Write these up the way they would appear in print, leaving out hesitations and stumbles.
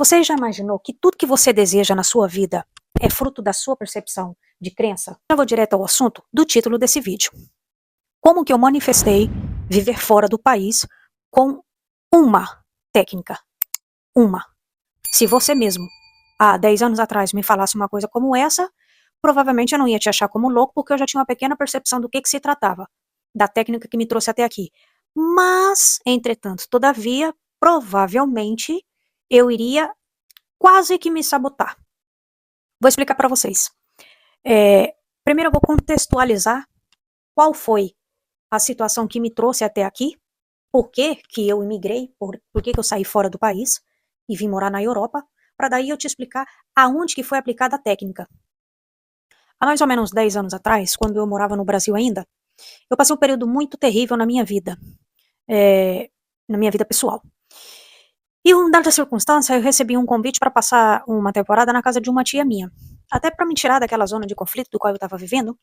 Você já imaginou que tudo que você deseja na sua vida é fruto da sua percepção de crença? Eu vou direto ao assunto do título desse vídeo. Como que eu manifestei viver fora do país com uma técnica? Uma. Se você mesmo, há 10 anos atrás, me falasse uma coisa como essa, provavelmente eu não ia te achar como louco, porque eu já tinha uma pequena percepção do que se tratava, da técnica que me trouxe até aqui. Mas, entretanto, todavia, provavelmente, eu iria quase que me sabotar. Vou explicar para vocês. Primeiro eu vou contextualizar qual foi a situação que me trouxe até aqui, por que que eu imigrei, por que que eu saí fora do país e vim morar na Europa, para daí eu te explicar aonde que foi aplicada a técnica. Há mais ou menos 10 anos atrás, quando eu morava no Brasil ainda, eu passei um período muito terrível na minha vida pessoal. E uma dada circunstância, eu recebi um convite para passar uma temporada na casa de uma tia minha. Até para me tirar daquela zona de conflito do qual eu estava vivendo.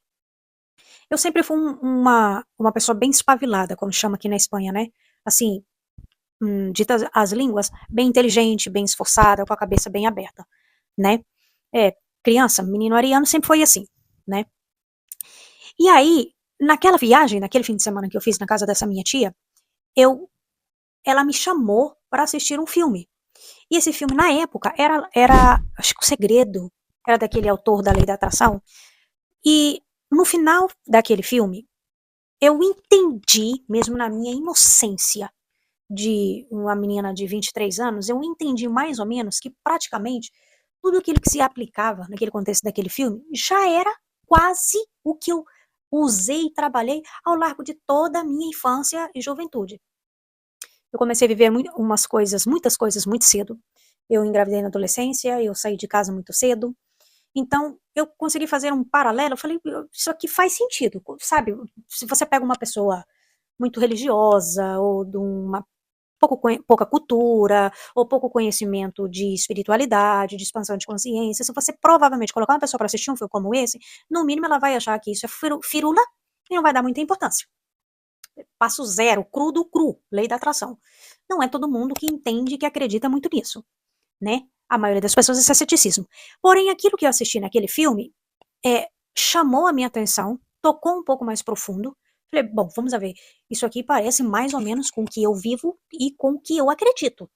Eu sempre fui uma pessoa bem espabilada, como chama aqui na Espanha, né? Assim, ditas as línguas, bem inteligente, bem esforçada, com a cabeça bem aberta, né? Criança, menino ariano sempre foi assim, né? E aí, naquela viagem, naquele fim de semana que eu fiz na casa dessa minha tia, ela me chamou para assistir um filme. E esse filme, na época, era acho que O Segredo, era daquele autor da Lei da Atração. E no final daquele filme, eu entendi, mesmo na minha inocência de uma menina de 23 anos, eu entendi mais ou menos que praticamente tudo aquilo que se aplicava naquele contexto daquele filme já era quase o que eu usei e trabalhei ao largo de toda a minha infância e juventude. Eu comecei a viver muitas coisas muito cedo. Eu engravidei na adolescência, eu saí de casa muito cedo. Então, eu consegui fazer um paralelo, eu falei, isso aqui faz sentido, sabe? Se você pega uma pessoa muito religiosa, ou de uma pouca cultura, ou pouco conhecimento de espiritualidade, de expansão de consciência, se você provavelmente colocar uma pessoa para assistir um filme como esse, no mínimo ela vai achar que isso é firula e não vai dar muita importância. Passo zero, cru do cru, lei da atração. Não é todo mundo que entende e que acredita muito nisso, né? A maioria das pessoas é ceticismo. Porém, aquilo que eu assisti naquele filme chamou a minha atenção, tocou um pouco mais profundo. Falei, bom, vamos ver. Isso aqui parece mais ou menos com o que eu vivo e com o que eu acredito.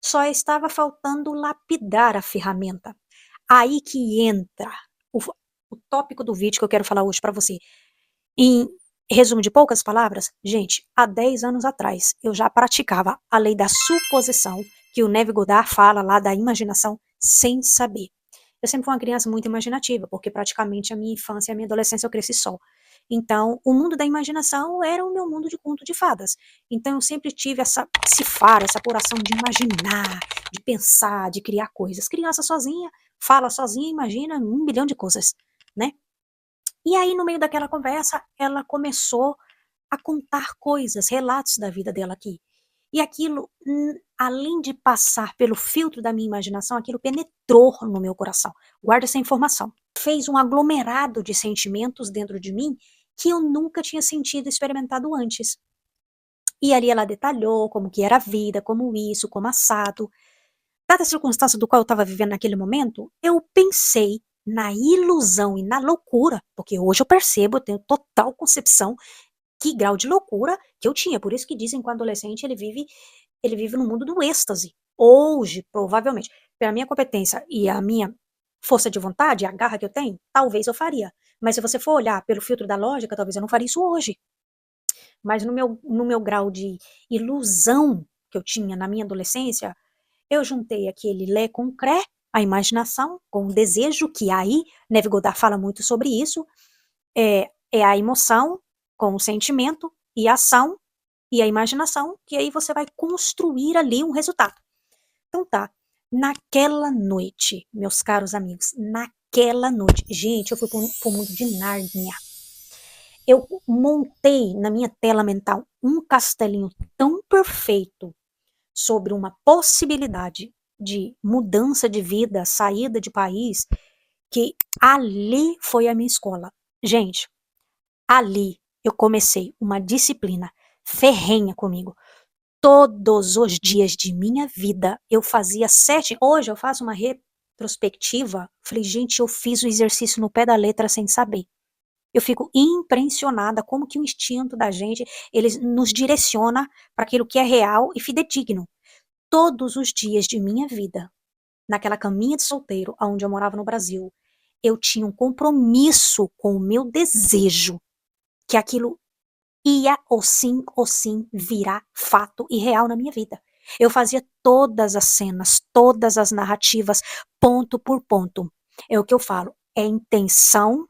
Só estava faltando lapidar a ferramenta. Aí que entra o tópico do vídeo que eu quero falar hoje para você. Em resumo de poucas palavras, gente, há 10 anos atrás eu já praticava a lei da suposição, que o Neville Goddard fala lá da imaginação, sem saber. Eu sempre fui uma criança muito imaginativa, porque praticamente a minha infância e a minha adolescência eu cresci só. Então, o mundo da imaginação era o meu mundo de conto de fadas. Então, eu sempre tive essa cifara, essa apuração de imaginar, de pensar, de criar coisas. Criança sozinha, fala sozinha, imagina 1 bilhão de coisas, né? E aí, no meio daquela conversa, ela começou a contar coisas, relatos da vida dela aqui. E aquilo, além de passar pelo filtro da minha imaginação, aquilo penetrou no meu coração. Guarda essa informação. Fez um aglomerado de sentimentos dentro de mim que eu nunca tinha sentido e experimentado antes. E ali ela detalhou como que era a vida, como isso, como assado. Dada a circunstância do qual eu estava vivendo naquele momento, eu pensei na ilusão e na loucura, porque hoje eu percebo, eu tenho total concepção que grau de loucura que eu tinha. Por isso que dizem que o adolescente ele vive no mundo do êxtase. Hoje, provavelmente, pela minha competência e a minha força de vontade, a garra que eu tenho, talvez eu faria. Mas se você for olhar pelo filtro da lógica, talvez eu não faria isso hoje. Mas no meu grau de ilusão que eu tinha na minha adolescência, eu juntei aquele lé com cré, a imaginação, com o desejo, que aí, Neville Goddard fala muito sobre isso, é a emoção com o sentimento e a ação e a imaginação, que aí você vai construir ali um resultado. Então tá, naquela noite, meus caros amigos, naquela noite, gente, eu fui pro mundo de Nárnia. Eu montei na minha tela mental um castelinho tão perfeito sobre uma possibilidade de mudança de vida, saída de país, que ali foi a minha escola. Gente, ali eu comecei uma disciplina ferrenha comigo. Todos os dias de minha vida, eu fazia 7. Hoje eu faço uma retrospectiva. Falei, gente, eu fiz o exercício no pé da letra sem saber. Eu fico impressionada como que o instinto da gente, ele nos direciona para aquilo que é real e fidedigno. Todos os dias de minha vida, naquela caminha de solteiro, onde eu morava no Brasil, eu tinha um compromisso com o meu desejo, que aquilo ia ou sim virar fato e real na minha vida. Eu fazia todas as cenas, todas as narrativas, ponto por ponto. É o que eu falo, é intenção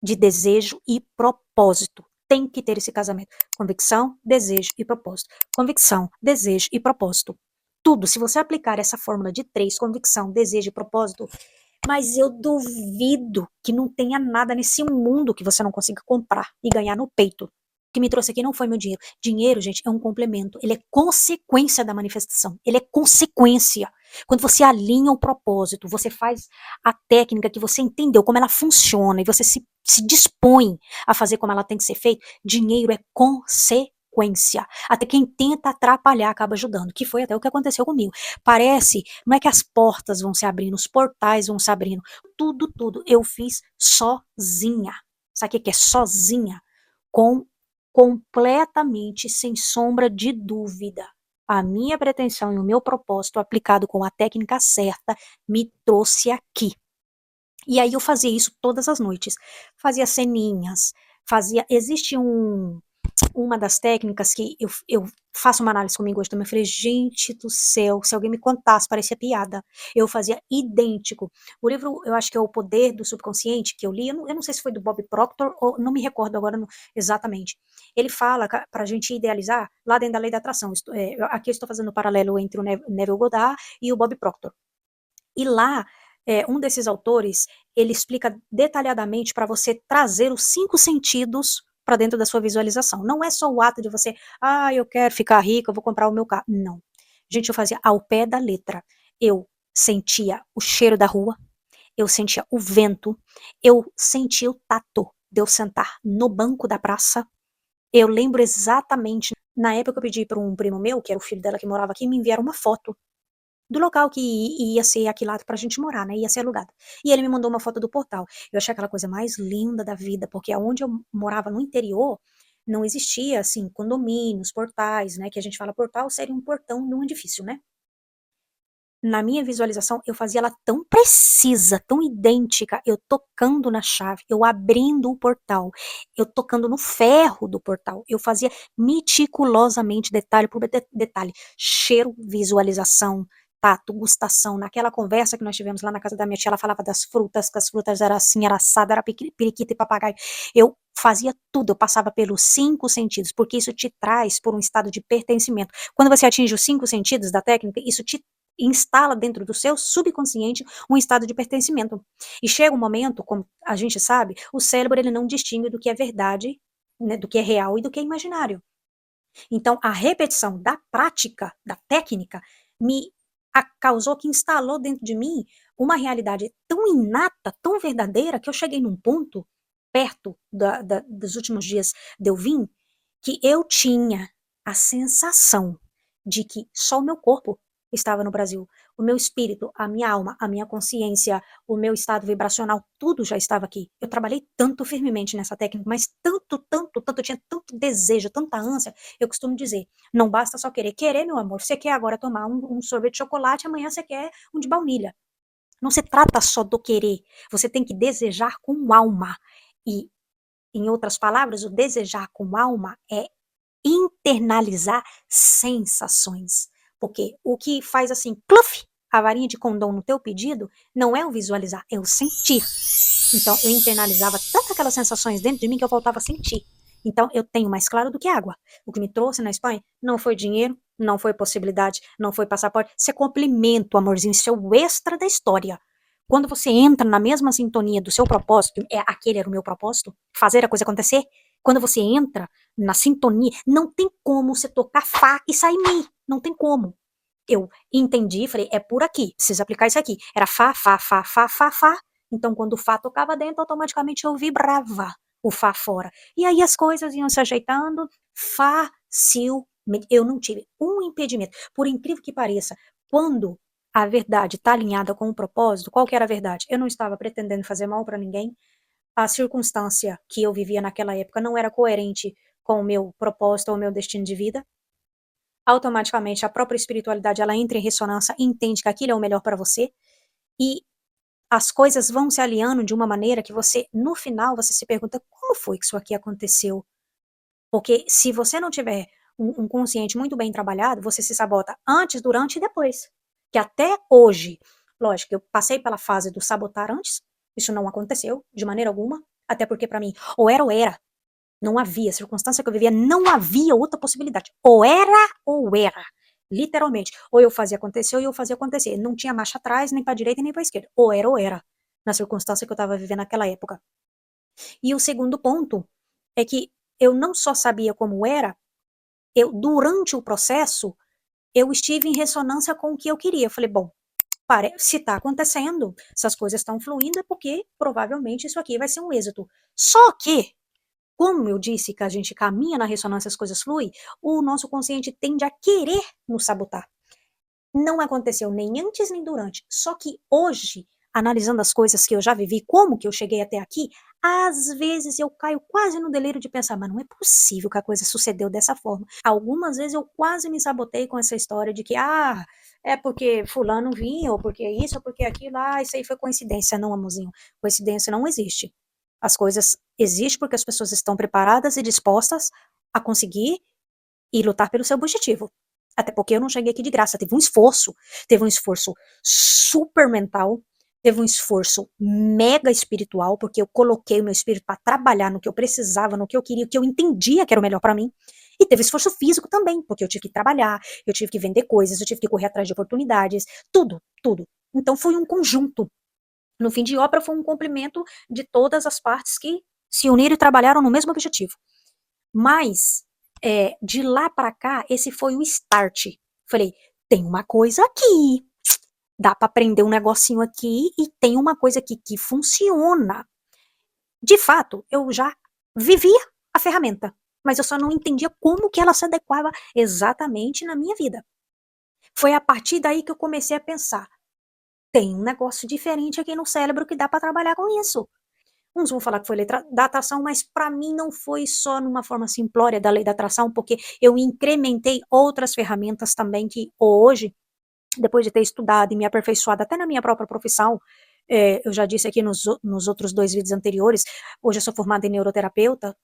de desejo e propósito. Tem que ter esse casamento. Convicção, desejo e propósito. Convicção, desejo e propósito. Tudo, se você aplicar essa fórmula de 3, convicção, desejo e propósito, mas eu duvido que não tenha nada nesse mundo que você não consiga comprar e ganhar no peito. O que me trouxe aqui não foi meu dinheiro. Dinheiro, gente, é um complemento. Ele é consequência da manifestação. Ele é consequência. Quando você alinha o propósito, você faz a técnica que você entendeu, como ela funciona, e você se dispõe a fazer como ela tem que ser feita, dinheiro é consequência. Até quem tenta atrapalhar acaba ajudando, que foi até o que aconteceu comigo. Parece, não é que as portas vão se abrindo, os portais vão se abrindo, tudo, eu fiz sozinha. Sabe o que é sozinha? Completamente, sem sombra de dúvida. A minha pretensão e o meu propósito aplicado com a técnica certa me trouxe aqui. E aí eu fazia isso todas as noites. Fazia ceninhas, existe uma das técnicas que eu faço uma análise comigo hoje também, eu falei, gente do céu, se alguém me contasse, parecia piada. Eu fazia idêntico. O livro, eu acho que é O Poder do Subconsciente, que eu li, eu não sei se foi do Bob Proctor, ou não me recordo agora exatamente. Ele fala para a gente idealizar lá dentro da lei da atração. Aqui eu estou fazendo um paralelo entre o Neville Goddard e o Bob Proctor. E lá, um desses autores, ele explica detalhadamente para você trazer os 5 sentidos para dentro da sua visualização. Não é só o ato de você, eu quero ficar rica, eu vou comprar o meu carro. Não. Gente, eu fazia ao pé da letra. Eu sentia o cheiro da rua, eu sentia o vento, eu sentia o tato de eu sentar no banco da praça. Eu lembro exatamente, na época eu pedi para um primo meu, que era o filho dela que morava aqui, me enviaram uma foto do local que ia ser aquilado pra gente morar, né, ia ser alugado. E ele me mandou uma foto do portal. Eu achei aquela coisa mais linda da vida, porque aonde eu morava no interior, não existia, assim, condomínios, portais, né, que a gente fala portal seria um portão de um edifício, né. Na minha visualização, eu fazia ela tão precisa, tão idêntica, eu tocando na chave, eu abrindo o portal, eu tocando no ferro do portal, eu fazia meticulosamente, detalhe por detalhe, cheiro, visualização, tato, gustação. Naquela conversa que nós tivemos lá na casa da minha tia, ela falava das frutas, que as frutas eram assim, era assada, era periquita e papagaio. Eu fazia tudo, eu passava pelos 5 sentidos, porque isso te traz por um estado de pertencimento. Quando você atinge os 5 sentidos da técnica, isso te instala dentro do seu subconsciente um estado de pertencimento. E chega um momento, como a gente sabe, o cérebro ele não distingue do que é verdade, né, do que é real e do que é imaginário. Então, a repetição da prática, da técnica, me causou que instalou dentro de mim uma realidade tão inata, tão verdadeira, que eu cheguei num ponto, perto dos últimos dias de eu vir, que eu tinha a sensação de que só o meu corpo estava no Brasil. O meu espírito, a minha alma, a minha consciência, o meu estado vibracional, tudo já estava aqui. Eu trabalhei tanto firmemente nessa técnica, mas tanto, eu tinha tanto desejo, tanta ânsia. Eu costumo dizer, não basta só querer. Querer, meu amor, você quer agora tomar um sorvete de chocolate, amanhã você quer um de baunilha. Não se trata só do querer, você tem que desejar com alma. E, em outras palavras, o desejar com alma é internalizar sensações. Porque o que faz assim, pluf, a varinha de condom no teu pedido, não é o visualizar, é o sentir. Então, eu internalizava tanto aquelas sensações dentro de mim que eu voltava a sentir. Então, eu tenho mais claro do que água. O que me trouxe na Espanha não foi dinheiro, não foi possibilidade, não foi passaporte. Isso é complemento, amorzinho, isso é o extra da história. Quando você entra na mesma sintonia do seu propósito, aquele era o meu propósito, fazer a coisa acontecer. Quando você entra na sintonia, não tem como você tocar Fá e sair Mi. Não tem como. Eu entendi, falei, é por aqui, precisa aplicar isso aqui. Era Fá, Fá, Fá, Fá, Fá, Fá. Então, quando o Fá tocava dentro, automaticamente eu vibrava o Fá fora. E aí as coisas iam se ajeitando facilmente. Eu não tive um impedimento. Por incrível que pareça, quando a verdade está alinhada com o propósito, qual que era a verdade? Eu não estava pretendendo fazer mal para ninguém. A circunstância que eu vivia naquela época não era coerente com o meu propósito ou o meu destino de vida. Automaticamente, a própria espiritualidade, ela entra em ressonância e entende que aquilo é o melhor para você. E as coisas vão se alinhando de uma maneira que você, no final, você se pergunta, como foi que isso aqui aconteceu? Porque se você não tiver um consciente muito bem trabalhado, você se sabota antes, durante e depois. Que até hoje, lógico, eu passei pela fase do sabotar antes, isso não aconteceu de maneira alguma, até porque para mim, ou era ou era, não havia, a circunstância que eu vivia, não havia outra possibilidade. Ou era, literalmente. Ou eu fazia acontecer, ou eu fazia acontecer. Não tinha marcha atrás, nem para direita, nem para esquerda. Ou era, na circunstância que eu estava vivendo naquela época. E o segundo ponto é que eu não só sabia como era, durante o processo, eu estive em ressonância com o que eu queria. Eu falei, bom, se está acontecendo, se as coisas estão fluindo, é porque provavelmente isso aqui vai ser um êxito. Só que, como eu disse que a gente caminha na ressonância, as coisas fluem, o nosso consciente tende a querer nos sabotar. Não aconteceu nem antes nem durante. Só que hoje, analisando as coisas que eu já vivi, como que eu cheguei até aqui, às vezes eu caio quase no delírio de pensar, mas não é possível que a coisa sucedeu dessa forma. Algumas vezes eu quase me sabotei com essa história de que, é porque fulano vinha, ou porque isso, ou porque aquilo, isso aí foi coincidência. Não, amorzinho, coincidência não existe. As coisas existem porque as pessoas estão preparadas e dispostas a conseguir e lutar pelo seu objetivo. Até porque eu não cheguei aqui de graça, teve um esforço super mental, teve um esforço mega espiritual, porque eu coloquei o meu espírito para trabalhar no que eu precisava, no que eu queria, o que eu entendia que era o melhor para mim. E teve esforço físico também, porque eu tive que trabalhar, eu tive que vender coisas, eu tive que correr atrás de oportunidades, tudo, tudo. Então foi um conjunto. No fim de obra foi um complemento de todas as partes que se uniram e trabalharam no mesmo objetivo. Mas, de lá para cá, esse foi o start. Falei, tem uma coisa aqui, dá para aprender um negocinho aqui e tem uma coisa aqui que funciona. De fato, eu já vivia a ferramenta, mas eu só não entendia como que ela se adequava exatamente na minha vida. Foi a partir daí que eu comecei a pensar, tem um negócio diferente aqui no cérebro que dá para trabalhar com isso. Uns vão falar que foi lei da atração, mas para mim não foi só numa forma simplória da lei da atração, porque eu incrementei outras ferramentas também que hoje, depois de ter estudado e me aperfeiçoado até na minha própria profissão, eu já disse aqui nos outros 2 vídeos anteriores, hoje eu sou formada em neuroterapeuta,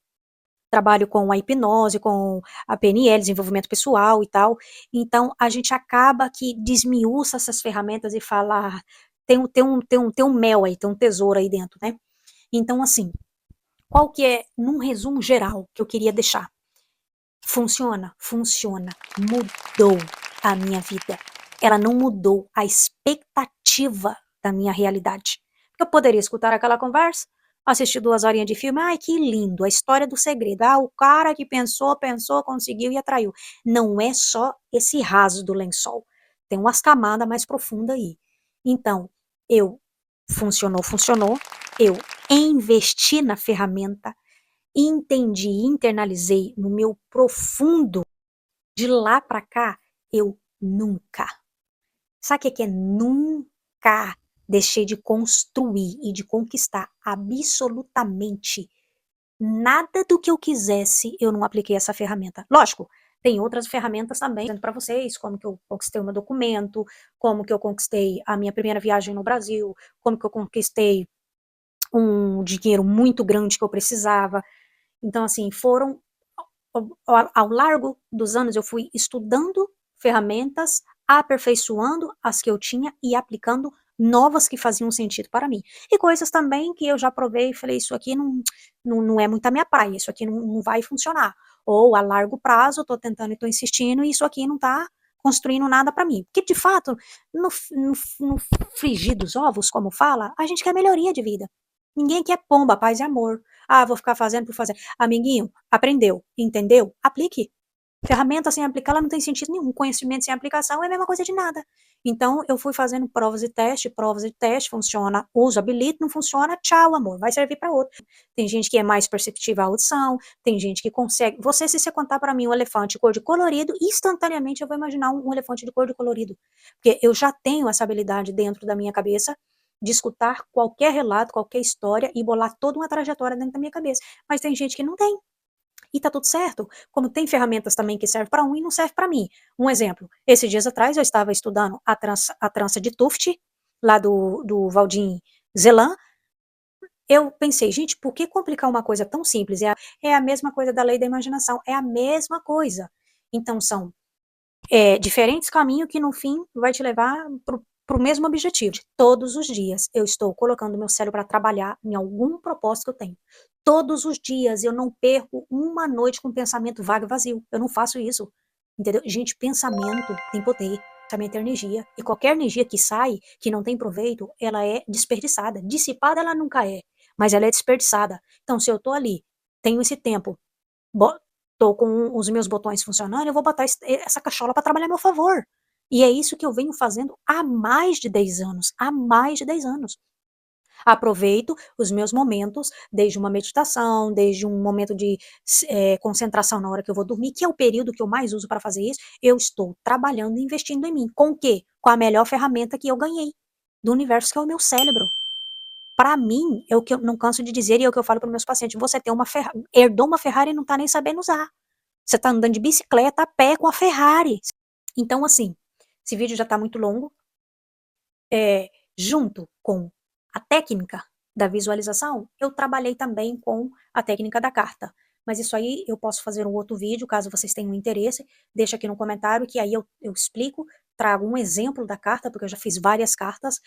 trabalho com a hipnose, com a PNL, desenvolvimento pessoal e tal, então a gente acaba que desmiuça essas ferramentas e fala, tem um mel aí, tem um tesouro aí dentro, né? Então, assim, qual que é, num resumo geral, que eu queria deixar? Funciona? Funciona. Mudou a minha vida. Ela não mudou a expectativa da minha realidade. Eu poderia escutar aquela conversa, assistir 2 horinhas de filme, ai, que lindo, a história do segredo. O cara que pensou, conseguiu e atraiu. Não é só esse raso do lençol. Tem umas camadas mais profundas aí. Então, funcionou, eu investi na ferramenta, entendi, internalizei no meu profundo, de lá para cá, eu nunca, sabe o que é nunca deixei de construir e de conquistar absolutamente nada do que eu quisesse, eu não apliquei essa ferramenta. Lógico, tem outras ferramentas também para vocês, como que eu conquistei o meu documento, como que eu conquistei a minha primeira viagem no Brasil, como que eu conquistei um dinheiro muito grande que eu precisava. Então, assim, ao largo dos anos, eu fui estudando ferramentas, aperfeiçoando as que eu tinha e aplicando novas que faziam sentido para mim. E coisas também que eu já provei e falei, isso aqui não é muito a minha praia, isso aqui não vai funcionar. Ou a largo prazo, eu tô tentando e tô insistindo, e isso aqui não tá construindo nada para mim. Porque, de fato, no frigir dos ovos, como fala, a gente quer melhoria de vida. Ninguém quer pomba, paz e amor. Vou ficar fazendo por fazer. Amiguinho, aprendeu, entendeu? Aplique. Ferramenta sem aplicar, ela não tem sentido nenhum. Conhecimento sem aplicação é a mesma coisa de nada. Então, eu fui fazendo provas e teste, funciona, uso, habilito, não funciona, tchau, amor, vai servir para outro. Tem gente que é mais perceptiva à audição, tem gente que consegue. Se você contar para mim um elefante cor de colorido, instantaneamente eu vou imaginar um elefante de cor de colorido. Porque eu já tenho essa habilidade dentro da minha cabeça de escutar qualquer relato, qualquer história e bolar toda uma trajetória dentro da minha cabeça. Mas tem gente que não tem. E tá tudo certo. Como tem ferramentas também que servem para um e não serve para mim. Um exemplo, esses dias atrás eu estava estudando a trança de Tuft, lá do Valdim Zelan. Eu pensei, gente, por que complicar uma coisa tão simples? É a mesma coisa da lei da imaginação, é a mesma coisa. Então são diferentes caminhos que no fim vai te levar para o mesmo objetivo. Todos os dias eu estou colocando meu cérebro para trabalhar em algum propósito que eu tenho. Todos os dias eu não perco uma noite com pensamento vago e vazio. Eu não faço isso. Entendeu? Gente, pensamento tem poder. Pensamento é energia. E qualquer energia que sai, que não tem proveito, ela é desperdiçada. Dissipada ela nunca é, mas ela é desperdiçada. Então, se eu tô ali, tenho esse tempo, tô com os meus botões funcionando, eu vou botar essa cachola para trabalhar a meu favor. E é isso que eu venho fazendo há mais de 10 anos. Há mais de 10 anos. Aproveito os meus momentos, desde uma meditação, desde um momento de concentração na hora que eu vou dormir, que é o período que eu mais uso para fazer isso. Eu estou trabalhando e investindo em mim. Com o quê? Com a melhor ferramenta que eu ganhei do universo, que é o meu cérebro. Para mim, é o que eu não canso de dizer e é o que eu falo para meus pacientes. Você tem herdou uma Ferrari e não está nem sabendo usar. Você está andando de bicicleta a pé com a Ferrari. Então, assim, esse vídeo já está muito longo. Junto com a técnica da visualização, eu trabalhei também com a técnica da carta. Mas isso aí eu posso fazer um outro vídeo, caso vocês tenham interesse. Deixa aqui no comentário que aí eu explico, trago um exemplo da carta, porque eu já fiz várias cartas.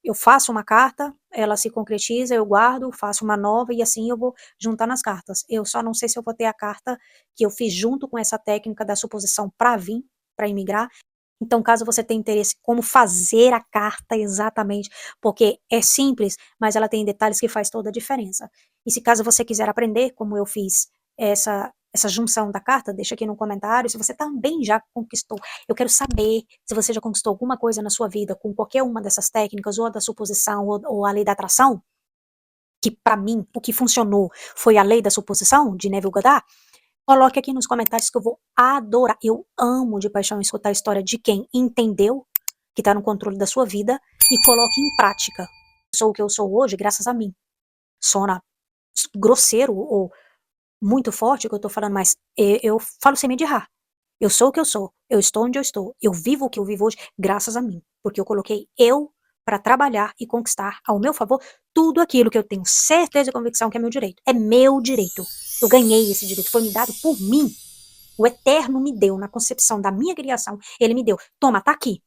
Eu faço uma carta, ela se concretiza, eu guardo, faço uma nova e assim eu vou juntar nas cartas. Eu só não sei se eu vou ter a carta que eu fiz junto com essa técnica da suposição para vir, para imigrar. Então, caso você tenha interesse como fazer a carta exatamente, porque é simples, mas ela tem detalhes que faz toda a diferença. E se caso você quiser aprender como eu fiz essa junção da carta, deixa aqui no comentário se você também já conquistou. Eu quero saber se você já conquistou alguma coisa na sua vida com qualquer uma dessas técnicas, ou a da suposição, ou a lei da atração, que para mim o que funcionou foi a lei da suposição, de Neville Goddard. Coloque aqui nos comentários que eu vou adorar. Eu amo de paixão escutar a história de quem entendeu que está no controle da sua vida e coloque em prática. Sou o que eu sou hoje graças a mim. Sona grosseiro ou muito forte o que eu tô falando, mas eu falo sem medo de errar. Eu sou o que eu sou. Eu estou onde eu estou. Eu vivo o que eu vivo hoje graças a mim. Porque eu coloquei eu para trabalhar e conquistar ao meu favor tudo aquilo que eu tenho certeza e convicção que é meu direito. É meu direito. Eu ganhei esse direito. Foi me dado por mim. O Eterno me deu, na concepção da minha criação, ele me deu. Toma, tá aqui.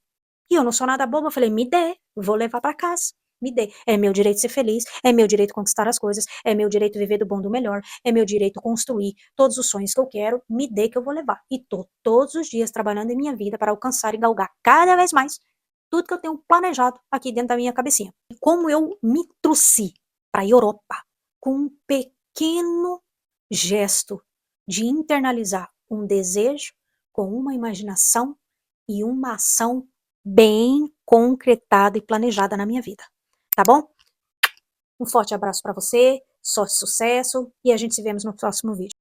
E eu não sou nada boba, eu falei, me dê, vou levar para casa. Me dê. É meu direito ser feliz, é meu direito conquistar as coisas, é meu direito viver do bom do melhor, é meu direito construir todos os sonhos que eu quero, me dê que eu vou levar. E tô todos os dias trabalhando em minha vida para alcançar e galgar cada vez mais tudo que eu tenho planejado aqui dentro da minha cabecinha. E como eu me trouxe para a Europa com um pequeno gesto de internalizar um desejo com uma imaginação e uma ação bem concretada e planejada na minha vida, tá bom? Um forte abraço para você, sorte e sucesso, e a gente se vemos no próximo vídeo.